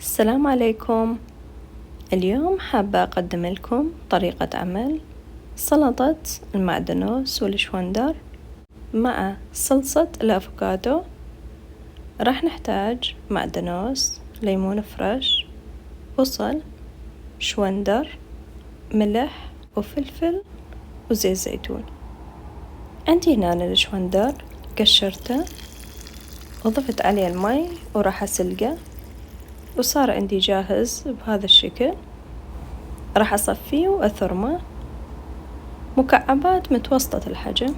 السلام عليكم. اليوم حابة أقدم لكم طريقة عمل سلطة المعدنوس والشوندر مع صلصة الأفوكادو. راح نحتاج معدنوس، ليمون فريش، بصل، شوندر، ملح وفلفل وزيت زيتون. عندي هنا الشوندر قشرته وضفت عليه المي وراح أسلقه، وصار عندي جاهز بهذا الشكل. راح أصفيه وأثرمه مكعبات متوسطة الحجم،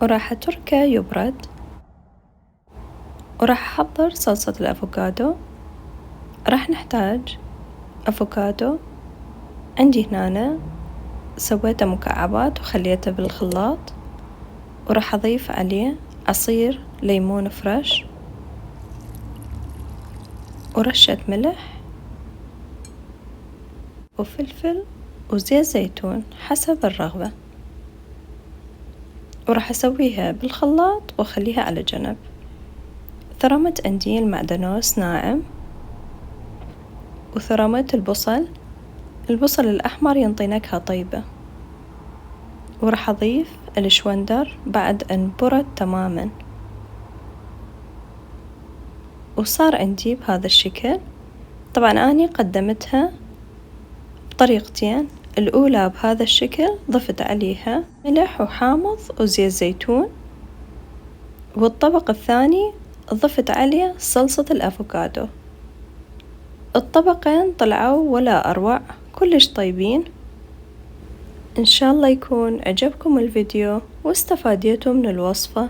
وراح أتركه يبرد، وراح أحضر صلصة الأفوكادو. راح نحتاج أفوكادو، عندي هنا سويته مكعبات وخليته بالخلاط، وراح أضيف عليه عصير ليمون فريش ورشة ملح وفلفل وزيت زيتون حسب الرغبة، وراح أسويها بالخلاط وأخليها على جنب. ثرمت عندي المعدنوس ناعم، وثرمت البصل الأحمر ينطي نكهة طيبة، وراح أضيف الشوندر بعد أن برد تماما، وصار عندي بهذا الشكل. طبعا أني قدمتها بطريقتين، الأولى بهذا الشكل ضفت عليها ملح وحامض وزيت زيتون، والطبق الثاني ضفت عليه صلصة الأفوكادو. الطبقين طلعوا ولا أروع، كلش طيبين. إن شاء الله يكون عجبكم الفيديو واستفاديتوا من الوصفة.